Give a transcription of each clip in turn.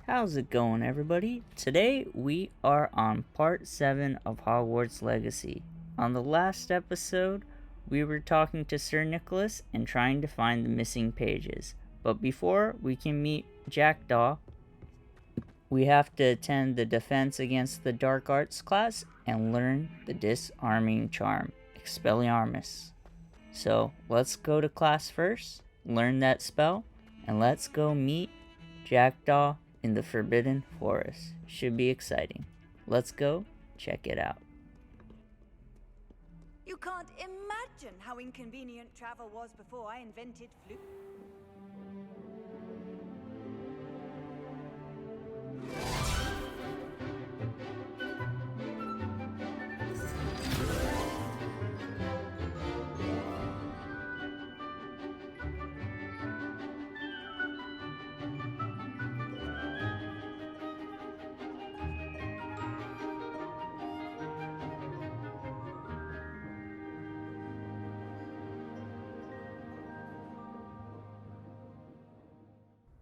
How's it going, everybody? Today we are on part 7 of Hogwarts Legacy. On the last episode, we were talking to Sir Nicholas and trying to find the missing pages. But before we can meet Jackdaw, we have to attend the Defense Against the Dark Arts class and learn the disarming charm, Expelliarmus. So let's go to class first, learn that spell, and let's go meet Jackdaw in the Forbidden Forest. Should be exciting. Let's go check it out. You can't imagine how inconvenient travel was before I invented flute.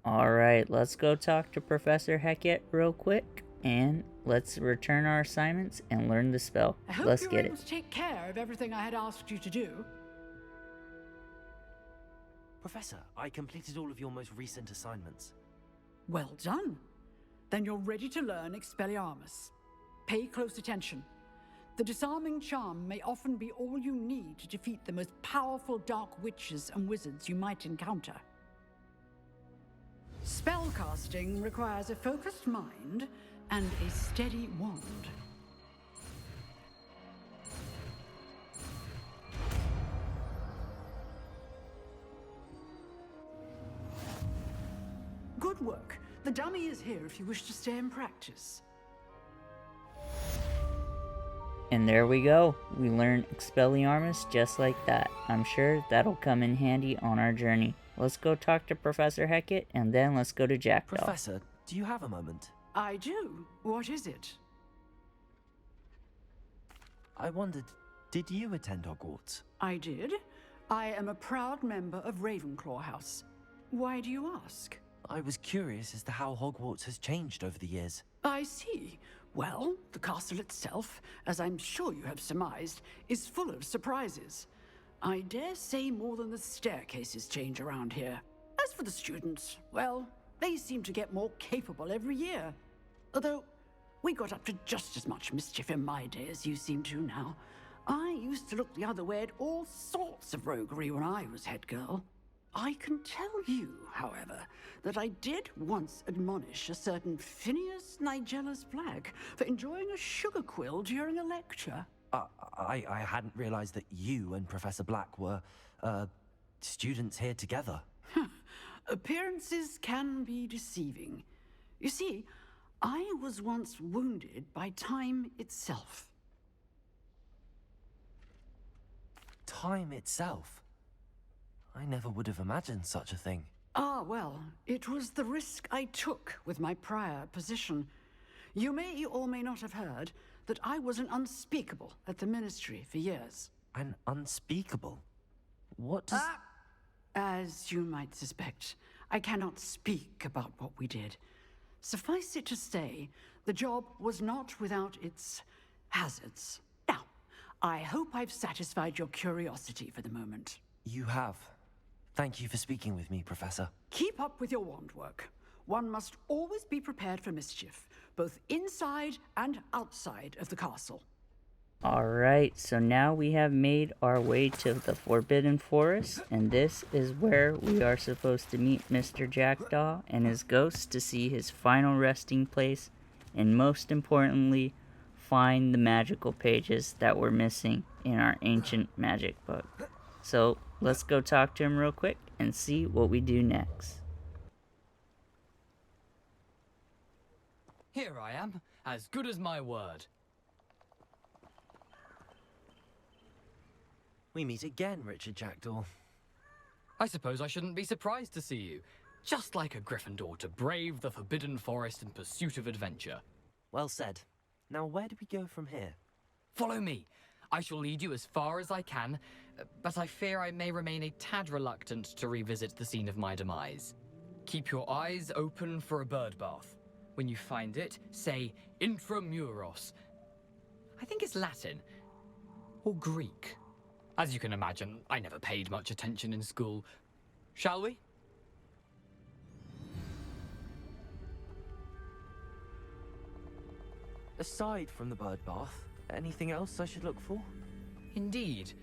Alright, let's go talk to Professor Hecat real quick, and let's return our assignments and learn the spell. I hope Let's you were get able it. to take care of everything I had asked you to do. Professor, I completed all of your most recent assignments. Well done. Then you're ready to learn Expelliarmus. Pay close attention. The disarming charm may often be all you need to defeat the most powerful dark witches and wizards you might encounter. Spellcasting requires a focused mind and a steady wand. Good work. The dummy is here if you wish to stay and practice. And there we go. We learn Expelliarmus just like that. I'm sure that'll come in handy on our journey. Let's go talk to Professor Hecat, and then let's go to Jackdaw. Professor, do you have a moment? I do. What is it? I wondered, did you attend Hogwarts? I did. I am a proud member of Ravenclaw House. Why do you ask? I was curious as to how Hogwarts has changed over the years. I see. Well, the castle itself, as I'm sure you have surmised, is full of surprises. I dare say more than the staircases change around here. As for the students, well, they seem to get more capable every year. Although, we got up to just as much mischief in my day as you seem to now. I used to look the other way at all sorts of roguery when I was head girl. I can tell you, however, that I did once admonish a certain Phineas Nigellus Black for enjoying a sugar quill during a lecture. I hadn't realized that you and Professor Black were, students here together. Appearances can be deceiving. You see, I was once wounded by time itself. Time itself? I never would have imagined such a thing. Ah, well, it was the risk I took with my prior position. You may or may not have heard that I was an unspeakable at the Ministry for years. An unspeakable? What does... As you might suspect, I cannot speak about what we did. Suffice it to say, the job was not without its hazards. Now, I hope I've satisfied your curiosity for the moment. You have. Thank you for speaking with me, Professor. Keep up with your wand work. One must always be prepared for mischief, both inside and outside of the castle. Alright, so now we have made our way to the Forbidden Forest, and this is where we are supposed to meet Mr. Jackdaw and his ghost to see his final resting place, and most importantly, find the magical pages that were missing in our ancient magic book. So let's go talk to him real quick and see what we do next. Here I am, as good as my word. We meet again, Richard Jackdaw. I suppose I shouldn't be surprised to see you. Just like a Gryffindor to brave the Forbidden Forest in pursuit of adventure. Well said. Now where do we go from here? Follow me. I shall lead you as far as I can, but I fear I may remain a tad reluctant to revisit the scene of my demise. Keep your eyes open for a bird bath. When you find it, say intramuros. I think it's Latin. Or Greek. As you can imagine, I never paid much attention in school. Shall we? Aside from the bird bath, anything else I should look for? Indeed.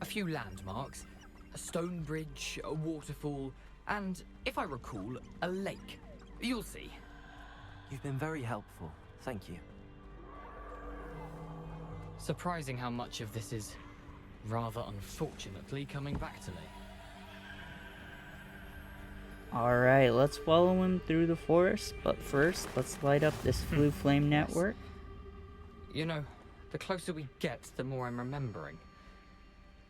A few landmarks. A stone bridge, a waterfall, and, if I recall, a lake. You'll see. You've been very helpful. Thank you. Surprising how much of this is, rather unfortunately, coming back to me. Alright, let's follow him through the forest, but first, let's light up this blue flame network. You know, the closer we get, the more I'm remembering.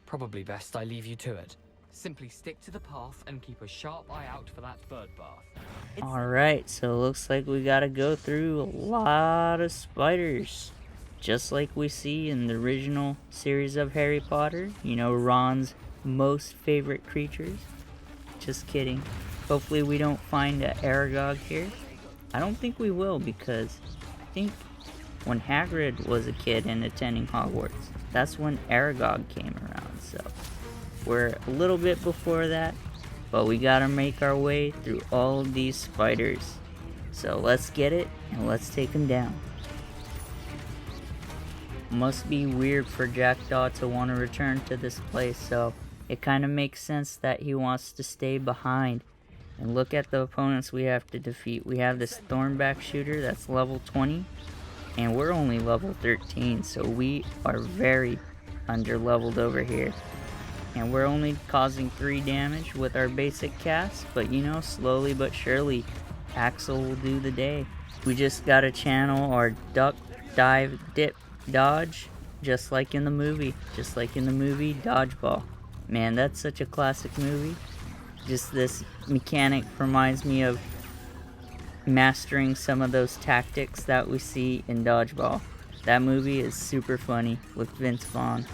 Probably best I leave you to it. Simply stick to the path and keep a sharp eye out for that bird bath. Alright, so it looks like we gotta go through a lot of spiders. Just like we see in the original series of Harry Potter. You know, Ron's most favorite creatures. Just kidding. Hopefully we don't find an Aragog here. I don't think we will, because I think when Hagrid was a kid and attending Hogwarts, that's when Aragog came around. So we're a little bit before that, but we gotta make our way through all of these spiders. So let's get it, and let's take them down. Must be weird for Jackdaw to want to return to this place, so it kind of makes sense that he wants to stay behind. And look at the opponents we have to defeat. We have this Thornback shooter that's level 20, and we're only level 13, so we are very under-leveled over here. And we're only causing 3 damage with our basic cast, but you know, slowly but surely, Axel will do the day. We just gotta channel our duck, dive, dip, dodge, just like in the movie. Just like in the movie Dodgeball. Man, that's such a classic movie. Just this mechanic reminds me of mastering some of those tactics that we see in Dodgeball. That movie is super funny with Vince Vaughn.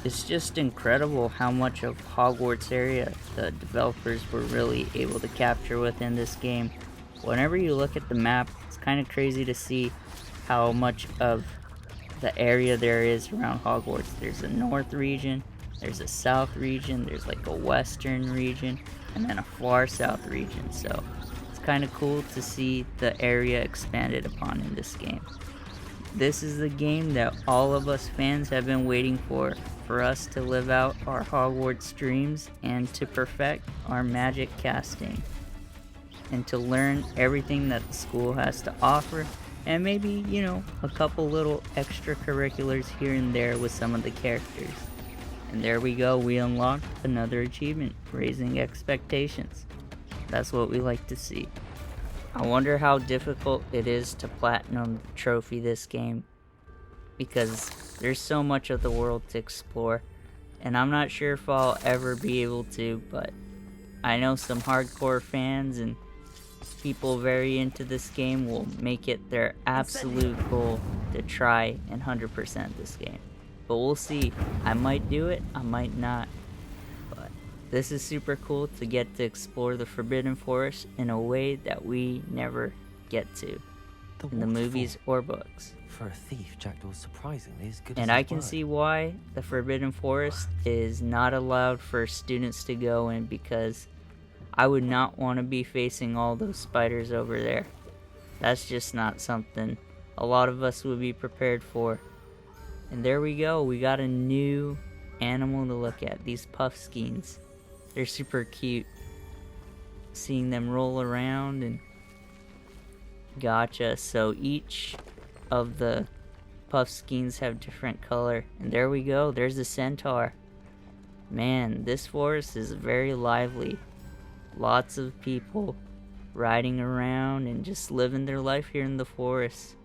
It's just incredible how much of Hogwarts area the developers were really able to capture within this game. Whenever you look at the map, it's kind of crazy to see how much of the area there is around Hogwarts. There's a north region, there's a south region, there's like a western region, and then a far south region. So it's kind of cool to see the area expanded upon in this game. This is the game that all of us fans have been waiting for us to live out our Hogwarts dreams and to perfect our magic casting and to learn everything that the school has to offer, and maybe, you know, a couple little extracurriculars here and there with some of the characters. And there we go, we unlocked another achievement, raising expectations. That's what we like to see. I wonder how difficult it is to platinum trophy this game, because there's so much of the world to explore, and I'm not sure if I'll ever be able to, but I know some hardcore fans and people very into this game will make it their absolute goal to try and 100% this game. But we'll see. I might do it, I might not. But this is super cool to get to explore the Forbidden Forest in a way that we never get to in the movies or books. For a thief, Jackdaw's surprisingly as good And as I his can word. see why the Forbidden Forest is not allowed for students to go in, because I would not want to be facing all those spiders over there. That's just not something a lot of us would be prepared for. And there we go, we got a new animal to look at, these puffskeins. They're super cute. Seeing them roll around and gotcha. So each of the puffskeins have different color. And there we go, there's a centaur. Man, this forest is very lively. Lots of people riding around and just living their life here in the forest.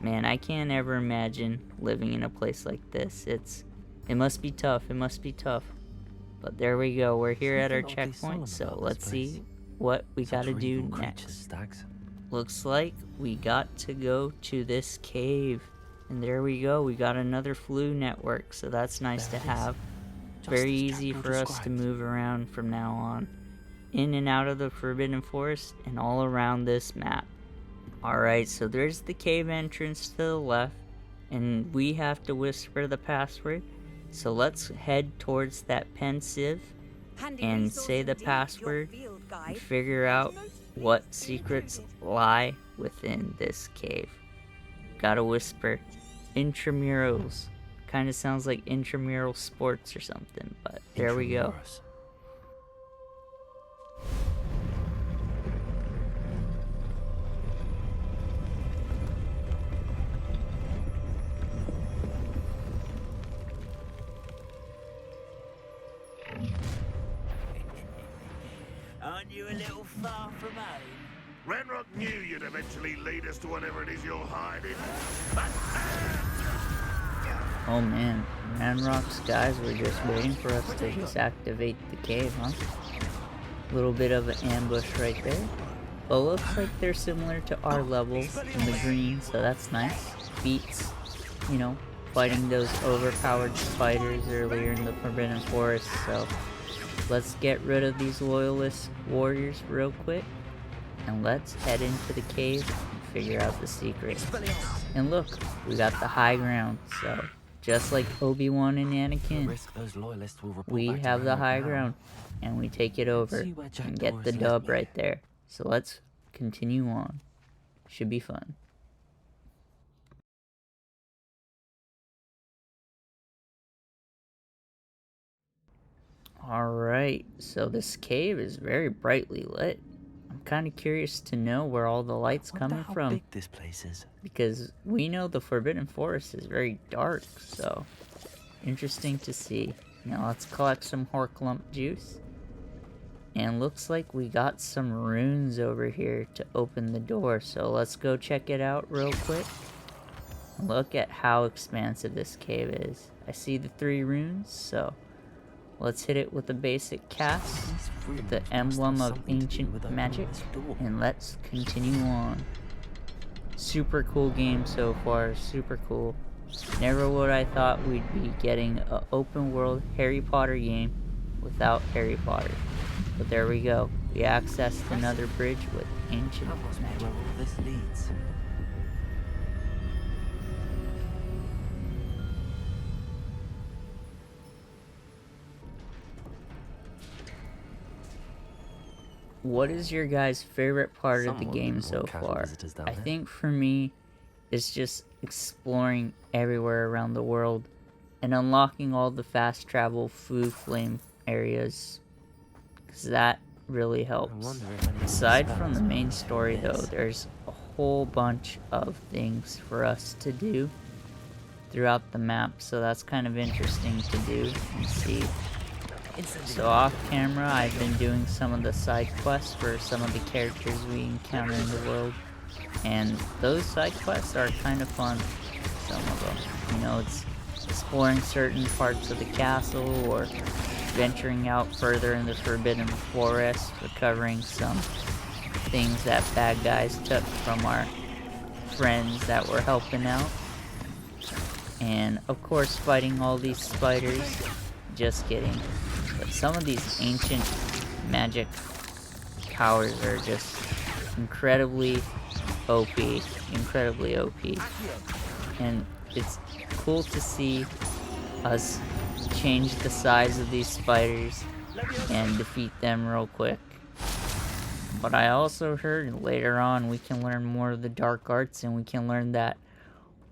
Man, I can't ever imagine living in a place like this. It must be tough, it must be tough. But there we go, we're here at our Something oddly checkpoint, solemn so about let's this see place. what we Such gotta do evil creatures, next. Stags. Looks like we got to go to this cave. And there we go, we got another flu network, so that's nice There to it is. have. Just Very as easy Jackdaw for us to described. move around from now on. In and out of the Forbidden Forest and all around this map. Alright, so there's the cave entrance to the left, and we have to whisper the password. So let's head towards that pensive Handy and resource say the indeed, your password field and guide. figure out what secrets lie within this cave. Gotta whisper intramurals. Kind of sounds like intramural sports or something, but there we go. Intramuros. Aren't you a little far from home? Renrock knew you'd eventually lead us to whatever it is you're hiding. Oh man, Ranrock's guys were just waiting for us to just activate the cave, huh? Little bit of an ambush right there. But looks like they're similar to our levels in the green, so that's nice. Beats, you know, fighting those overpowered spiders earlier in the Forbidden Forest, so let's get rid of these loyalist warriors real quick. And let's head into the cave and figure out the secret. And look, we got the high ground, so just like Obi-Wan and The Anakin, risk those loyalists will report we back to have the Ranrock high now. ground, and we take it over See where Jack and get the Doris led dub me. right there. So let's continue on. Should be fun. Alright, so this cave is very brightly lit. I'm kind of curious to know where all the light's Wonder coming how from, big this place is. because we know the Forbidden Forest is very dark, so interesting to see. Now let's collect some Horklump juice. And looks like we got some runes over here to open the door, so let's go check it out real quick. Look at how expansive this cave is. I see the 3 runes, so let's hit it with a basic cast, These with runes the must emblem have of something to do ancient with opening magic, this door. and let's continue on. Super cool game so far, super cool. Never would I thought we'd be getting an open world Harry Potter game without Harry Potter. But there we go. We accessed another bridge with ancient That must be magic. where all this leads. What is your guys' favorite part of the Someone game would so want casual far? visitors down I there. think for me, it's just exploring everywhere around the world and unlocking all the fast travel food flame areas, because that really helps. wonder if any of these Aside from spells the will main be story though, this. there's a whole bunch of things for us to do throughout the map, so that's kind of interesting to do and see. So off camera, I've been doing some of the side quests for some of the characters we encounter in the world, and those side quests are kind of fun, some of them. You know, it's exploring certain parts of the castle, or venturing out further in the Forbidden Forest, recovering some things that bad guys took from our friends that were helping out. And of course fighting all these spiders. Just kidding. But some of these ancient magic powers are just incredibly OP. Incredibly OP. And it's cool to see us change the size of these spiders and defeat them real quick. But I also heard later on we can learn more of the dark arts, and we can learn that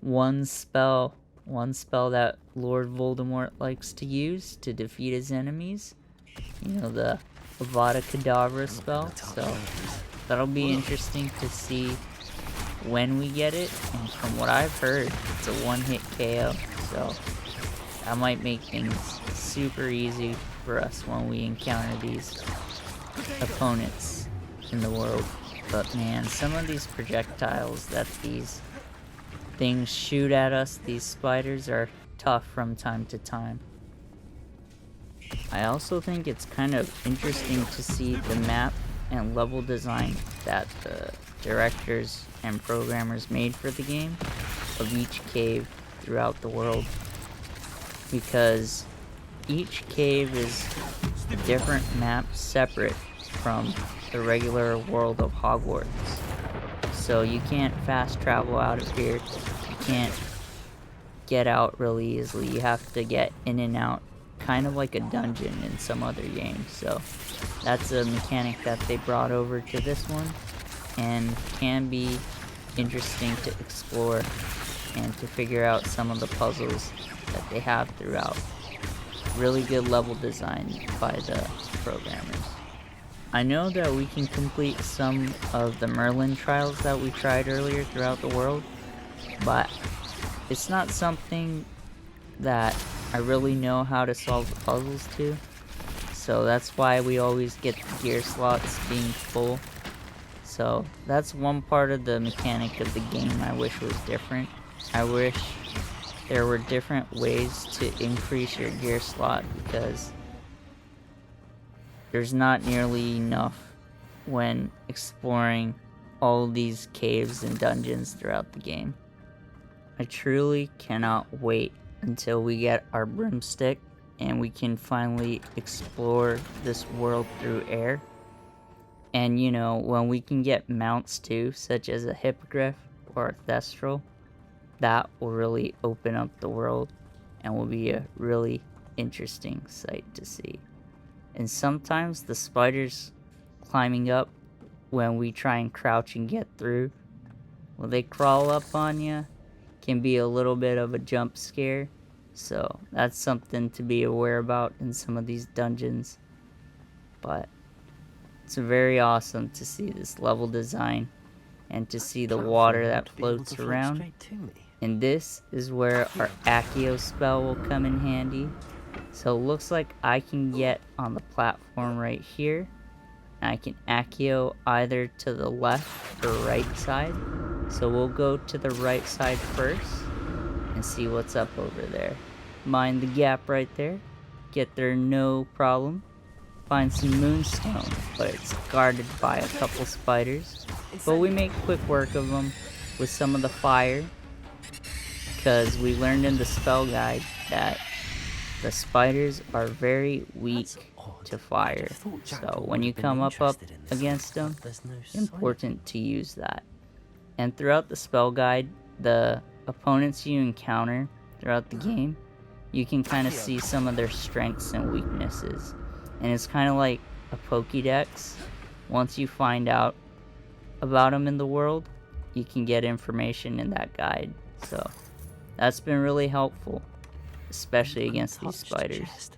one spell that Lord Voldemort likes to use to defeat his enemies. You know, the Avada Kedavra spell. So that'll be interesting to see when we get it. And from what I've heard, it's a one-hit KO. So that might make things super easy for us when we encounter these opponents in the world. But man, some of these projectiles that these things shoot at us, these spiders, are tough from time to time. I also think it's kind of interesting to see the map and level design that the directors and programmers made for the game of each cave throughout the world, because each cave is a different map separate from the regular world of Hogwarts. so you can't fast travel out of here. You can't get out really easily. You have to get in and out, kind of like a dungeon in some other games. So that's a mechanic that they brought over to this one, and can be interesting to explore and to figure out some of the puzzles that they have throughout. Really good level design by the programmers. I know that we can complete some of the Merlin trials that we tried earlier throughout the world, but it's not something that I really know how to solve the puzzles to. So that's why we always get the gear slots being full. So that's one part of the mechanic of the game I wish was different. I wish there were different ways to increase your gear slot, because there's not nearly enough when exploring all these caves and dungeons throughout the game. I truly cannot wait until we get our broomstick and we can finally explore this world through air. And you know, when we can get mounts too, such as a hippogriff or a thestral, that will really open up the world and will be a really interesting sight to see. And sometimes the spiders climbing up when we try and crouch and get through, when they crawl up on you, can be a little bit of a jump scare. So that's something to be aware about in some of these dungeons. But it's very awesome to see this level design and to see the water that floats around. And this is where our Accio spell will come in handy. So it looks like I can get on the platform right here. And I can Accio either to the left or right side. So we'll go to the right side first and see what's up over there. Mind the gap right there. Get there no problem. Find some moonstone, but it's guarded by a couple spiders. But we make quick work of them with some of the fire, because we learned in the spell guide that the spiders are very weak to fire. So when you come up against them, important to use that. And throughout the spell guide, the opponents you encounter throughout the game, you can kind of see some of their strengths and weaknesses. And it's kind of like a Pokédex. Once you find out about them in the world, you can get information in that guide. So that's been really helpful, especially against these spiders.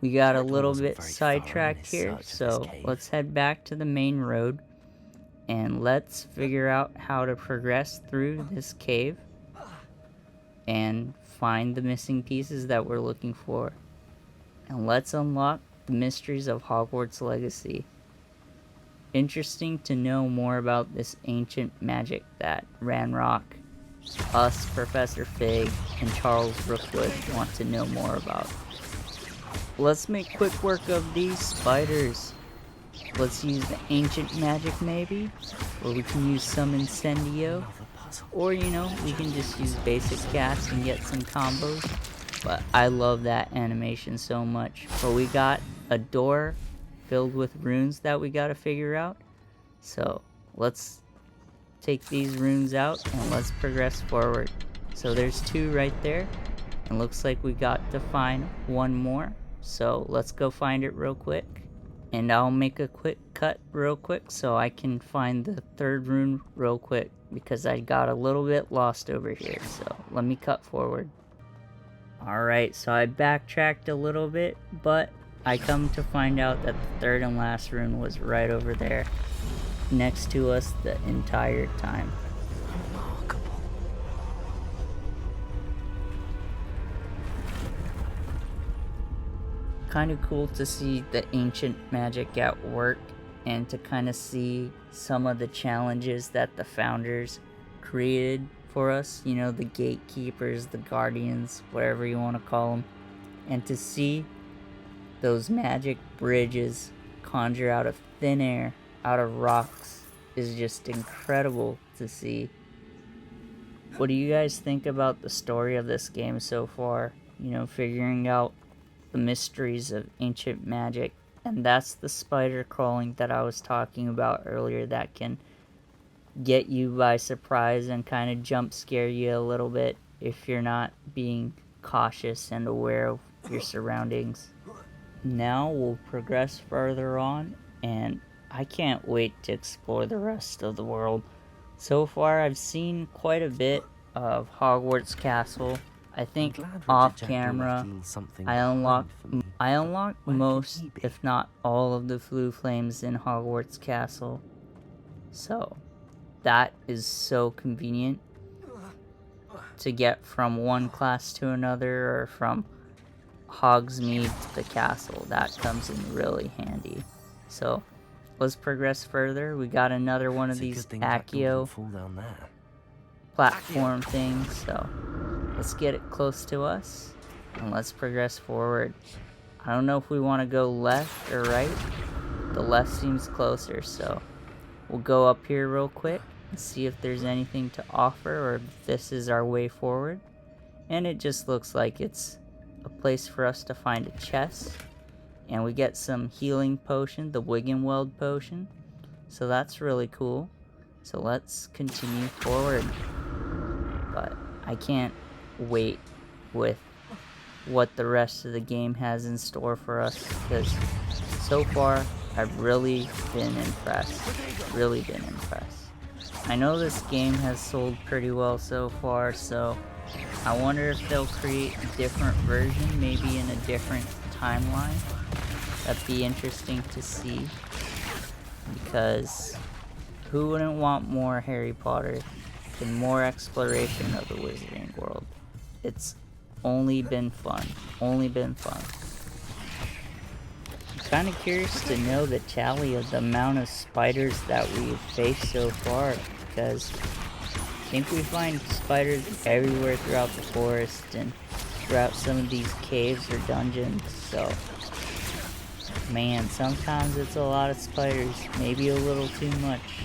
We got a little bit sidetracked here, so let's head back to the main road and let's figure out how to progress through this cave and find the missing pieces that we're looking for. And let's unlock the mysteries of Hogwarts Legacy. Interesting to know more about this ancient magic that Ranrock, us, Professor Fig, and Charles Rookwood want to know more about. Let's make quick work of these spiders. Let's use the ancient magic maybe, or we can use some Incendio, or you know, we can just use basic cast and get some combos. But I love that animation so much. But we got a door filled with runes that we gotta figure out. So let's take these runes out and let's progress forward. So there's 2 right there, and looks like we got to find 1 more. So let's go find it real quick. And I'll make a quick cut real quick so I can find the 3rd rune real quick, because I got a little bit lost over here. So let me cut forward. Alright, so I backtracked a little bit, but I come to find out that the 3rd and last rune was right over there, next to us the entire time. Remarkable. Kind of cool to see the ancient magic at work, and to kind of see some of the challenges that the founders created for us, you know, the gatekeepers, the guardians, whatever you want to call them, and to see those magic bridges conjure out of thin air, out of rocks, is just incredible to see. What do you guys think about the story of this game so far? You know, figuring out the mysteries of ancient magic. And that's the spider crawling that I was talking about earlier that can get you by surprise and kind of jump scare you a little bit if you're not being cautious and aware of your surroundings. Now we'll progress further on, and I can't wait to explore the rest of the world. So far I've seen quite a bit of Hogwarts Castle. I think glad Richard off Jekyll left camera a little something I behind for me. unlocked Where could most, he be? if not all, of the Floo Flames in Hogwarts Castle. So that is so convenient to get from one class to another, or from Hogsmeade to the castle. That comes in really handy. So let's progress further. We got another one of It's a these good thing that door Accio didn't fall down there. platform things, so let's get it close to us and let's progress forward. I don't know if we want to go left or right. The left seems closer, so we'll go up here real quick and see if there's anything to offer, or if this is our way forward. And it just looks like it's a place for us to find a chest, and we get some healing potion, the Wiggenweld potion, so that's really cool. So let's continue forward, but I can't wait with what the rest of the game has in store for us, because so far I've really been impressed. I know this game has sold pretty well so far, so I wonder if they'll create a different version, maybe in a different timeline. That'd be interesting to see, because who wouldn't want more Harry Potter and more exploration of the Wizarding World? It's only been fun. I'm kind of curious to know the tally of the amount of spiders that we've faced so far, because I think we find spiders everywhere throughout the forest and throughout some of these caves or dungeons, so man, sometimes it's a lot of spiders, maybe a little too much,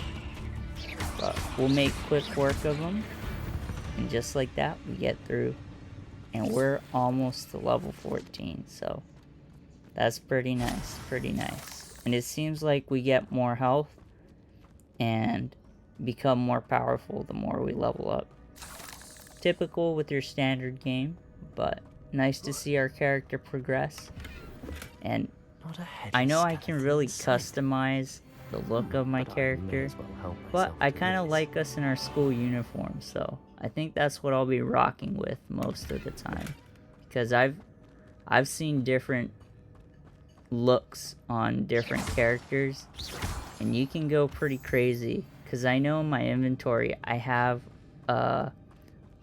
but we'll make quick work of them, and just like that we get through, and we're almost to level 14, so that's pretty nice. And it seems like we get more health and become more powerful the more we level up. Typical with your standard game, but nice to see our character progress. And Not a headless I know I can skeleton really in sight. customize the look of my But I may character, as well help but myself I to kind of this. like us in our school uniform, so I think that's what I'll be rocking with most of the time, because I've seen different looks on different characters, and you can go pretty crazy, because I know in my inventory I have a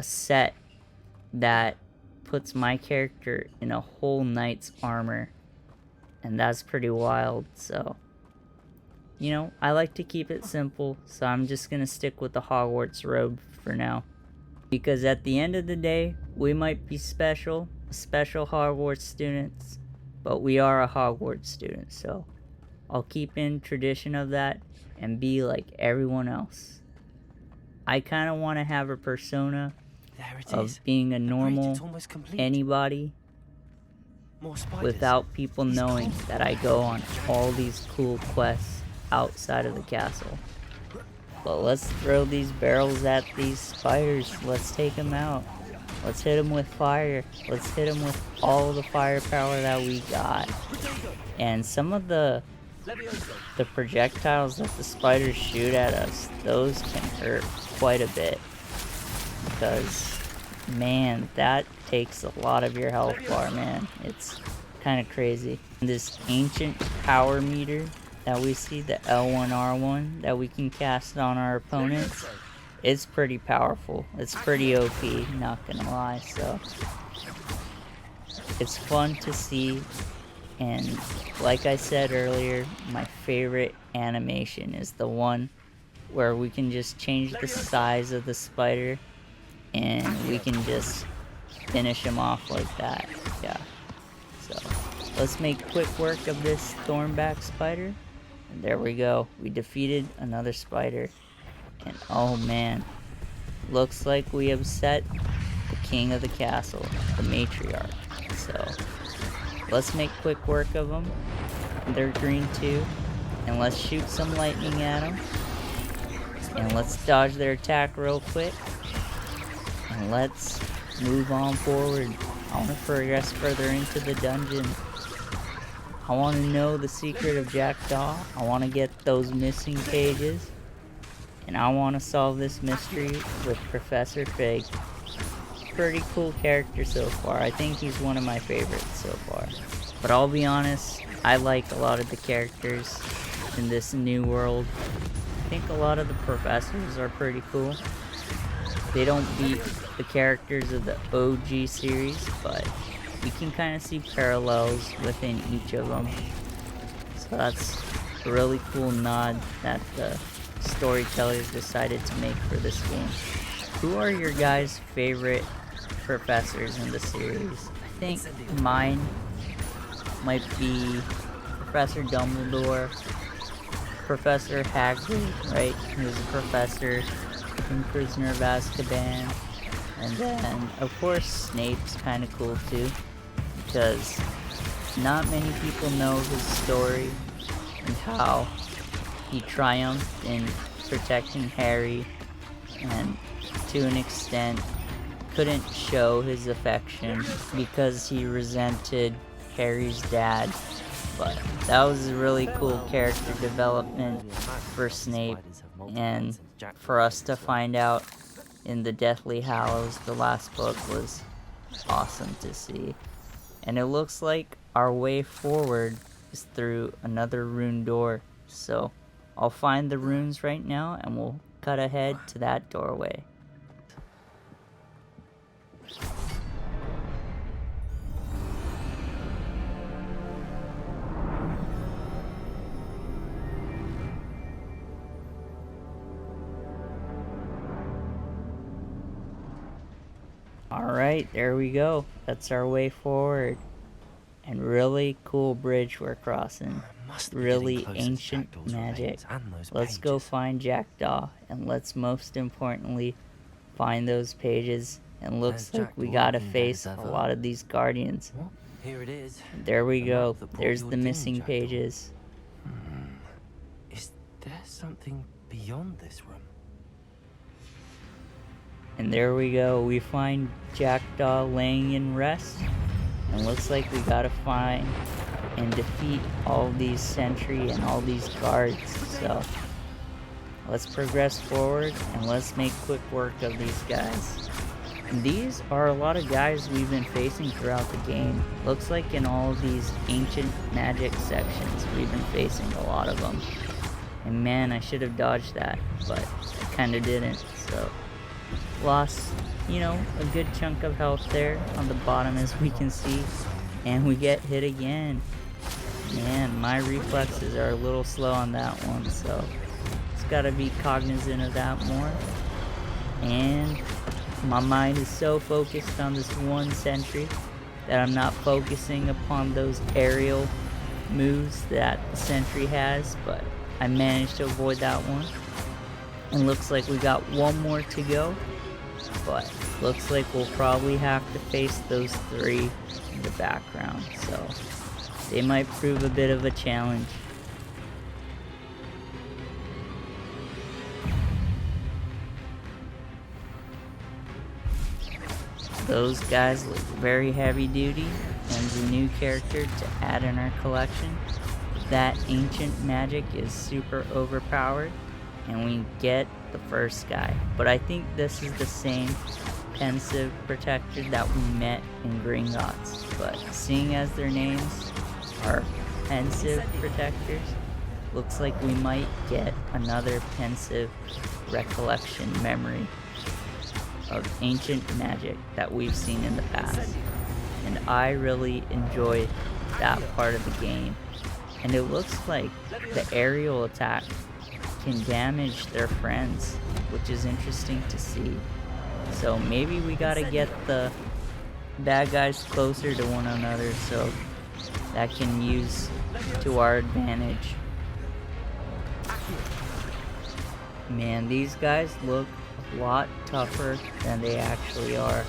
set that puts my character in a whole knight's armor, and that's pretty wild. So you know, I like to keep it simple, so I'm just gonna stick with the Hogwarts robe for now, because at the end of the day we might be special Hogwarts students, but we are a Hogwarts student, so I'll keep in tradition of that and be like everyone else. I kind of want to have a persona There it of is. being a Great, normal it's almost complete. anybody More spiders. without people He's knowing close. that I go on all these cool quests outside of the castle. But let's throw these barrels at these spiders. Let's take them out. Let's hit them with fire. Let's hit them with all the firepower that we got. And some of the projectiles that the spiders shoot at us, those can hurt quite a bit, because man, that takes a lot of your health bar, man. It's kind of crazy. This ancient power meter that we see, the L1R1 that we can cast on our opponents, it's pretty powerful. It's pretty OP, not gonna lie. So it's fun to see, and like I said earlier, my favorite animation is the one where we can just change the size of the spider and we can just finish him off like that. Yeah, so let's make quick work of this thornback spider, and there we go, we defeated another spider. And oh man, looks like we upset the king of the castle, the matriarch. So let's make quick work of them. They're green too, and let's shoot some lightning at them. And let's dodge their attack real quick. And let's move on forward. I want to progress further into the dungeon. I want to know the secret of Jackdaw. I want to get those missing pages. And I want to solve this mystery with Professor Fig. Pretty cool character so far. I think he's one of my favorites so far. But I'll be honest, I like a lot of the characters in this new world. I think a lot of the professors are pretty cool. They don't beat the characters of the OG series, but you can kind of see parallels within each of them. So that's a really cool nod that the storytellers decided to make for this game. Who are your guys' favorite professors in the series? I think mine might be Professor Dumbledore, Professor Hagrid, right? He was a professor in Prisoner of Azkaban. And then, of course, Snape's kind of cool too, because not many people know his story and how he triumphed in protecting Harry, and to an extent couldn't show his affection because he resented Harry's dad. But that was a really cool character development for Snape, and for us to find out in the Deathly Hallows, the last book, was awesome to see. And it looks like our way forward is through another rune door, so I'll find the runes right now and we'll cut ahead to that doorway. Alright, there we go. That's our way forward. And really cool bridge we're crossing. Really ancient magic. Let's go find Jackdaw, and let's most importantly find those pages. And looks like we gotta face a lot of these guardians. Here it is. There we go. There's the missing pages. Is there something beyond this room? And there we go. We find Jackdaw laying in rest. And looks like we gotta find and defeat all these sentry and all these guards. So let's progress forward and let's make quick work of these guys. And these are a lot of guys we've been facing throughout the game. Looks like in all of these ancient magic sections we've been facing a lot of them. And man, I should have dodged that, but I kinda didn't. So lost, you know, a good chunk of health there on the bottom, as we can see, and we get hit again. Man, my reflexes are a little slow on that one, so just gotta be cognizant of that more. And my mind is so focused on this one sentry that I'm not focusing upon those aerial moves that the sentry has, but I managed to avoid that one. And looks like we got one more to go. But looks like we'll probably have to face those three in the background, so they might prove a bit of a challenge. Those guys look very heavy duty, and a new character to add in our collection. That ancient magic is super overpowered, and we get the first guy. But I think this is the same pensive protector that we met in Gringotts. But seeing as their names are pensive protectors, looks like we might get another pensive recollection memory of ancient magic that we've seen in the past. And I really enjoy that part of the game. And it looks like the aerial attack can damage their friends, which is interesting to see. So maybe we gotta get the bad guys closer to one another so that can use to our advantage. Man, these guys look a lot tougher than they actually are.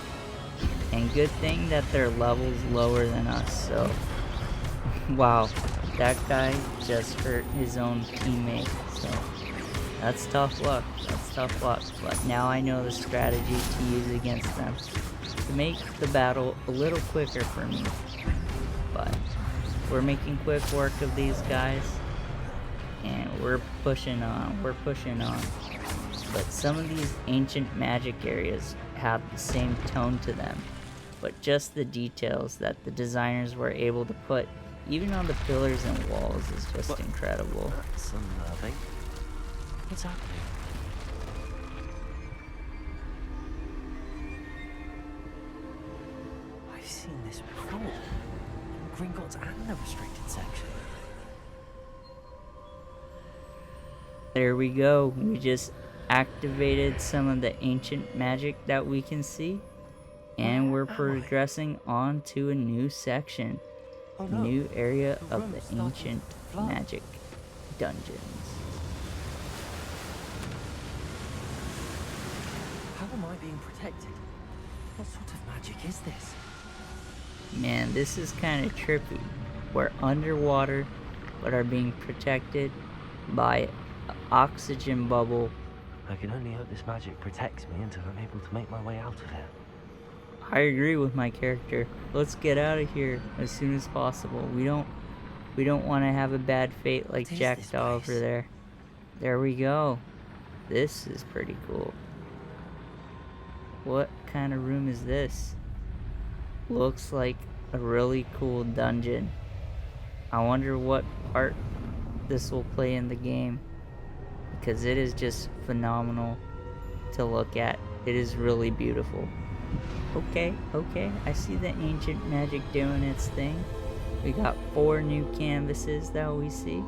And good thing that their level's lower than us, so wow, that guy just hurt his own teammate, so That's tough luck. That's tough luck. But now I know the strategy to use against them to make the battle a little quicker for me. But we're making quick work of these guys. And we're pushing on. We're pushing on. But some of these ancient magic areas have the same tone to them. But just the details that the designers were able to put even on the pillars and walls is just incredible. That's unnerving. What's happening? I've seen this before. In Gringotts and the restricted section. There we go. We just activated some of the ancient magic that we can see. And we're progressing on to a new section. Oh no. New area The of room's the starting ancient to flood. magic dungeons. How am I being protected? What sort of magic is this? Man, this is kind of trippy. We're underwater, but are being protected by an oxygen bubble. I can only hope this magic protects me until I'm able to make my way out of here. I agree with my character. Let's get out of here as soon as possible. We don't want to have a bad fate like What is Jack this Daw place? over there. There we go. This is pretty cool. What kind of room is this? Looks like a really cool dungeon. I wonder what part this will play in the game, because it is just phenomenal to look at. It is really beautiful. Okay, I see the ancient magic doing its thing. We got 4 new canvases that we see.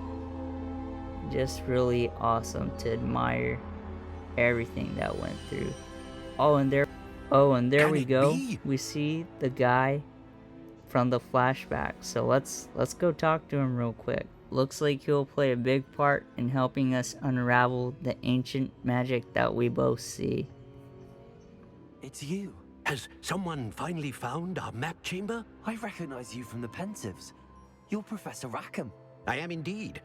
Just really awesome to admire everything that went through. Oh, and there Can we it go. be? We see the guy from the flashback. So let's go talk to him real quick. Looks like he'll play a big part in helping us unravel the ancient magic that we both see. It's you. Has someone finally found our map chamber? I recognize you from the Pensives. You're Professor Rackham. I am indeed.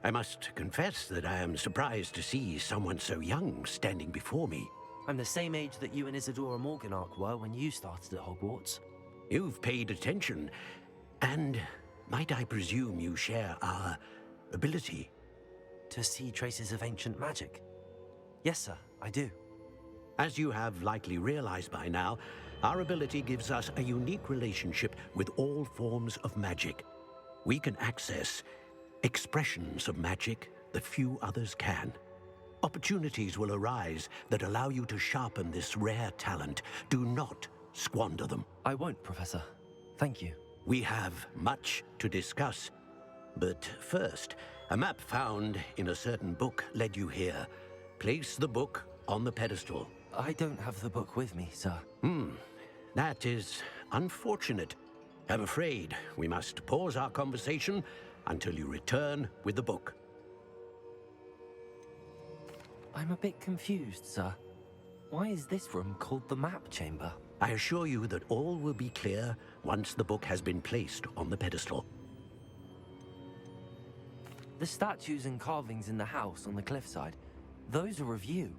I must confess that I am surprised to see someone so young standing before me. I'm the same age that you and Isadora Morganach were when you started at Hogwarts. You've paid attention, and might I presume you share our ability? To see traces of ancient magic? Yes, sir, I do. As you have likely realized by now, our ability gives us a unique relationship with all forms of magic. We can access expressions of magic that few others can. Opportunities will arise that allow you to sharpen this rare talent. Do not squander them. I won't, Professor. Thank you. We have much to discuss. But first, a map found in a certain book led you here. Place the book on the pedestal. I don't have the book with me, sir. That is unfortunate. I'm afraid we must pause our conversation until you return with the book. I'm a bit confused, sir. Why is this room called the map chamber? I assure you that all will be clear once the book has been placed on the pedestal. The statues and carvings in the house on the cliffside, those are of you.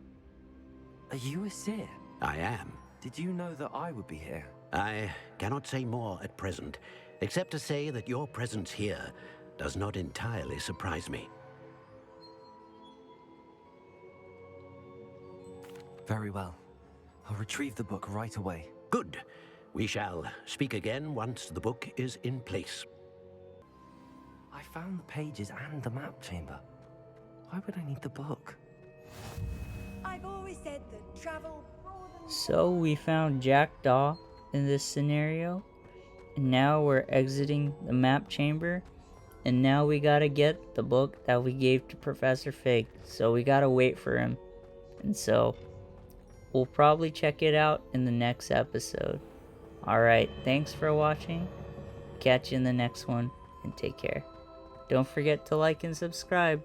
Are you a seer? I am. Did you know that I would be here? I cannot say more at present, except to say that your presence here does not entirely surprise me. Very well. I'll retrieve the book right away. Good. We shall speak again once the book is in place. I found the pages and the map chamber. Why would I need the book? I've always said that travel broadens. So we found Jack Daw in this scenario, and now we're exiting the map chamber, and now we gotta get the book that we gave to Professor Fig, so we gotta wait for him. And so we'll probably check it out in the next episode. Alright, thanks for watching. Catch you in the next one, and take care. Don't forget to like and subscribe.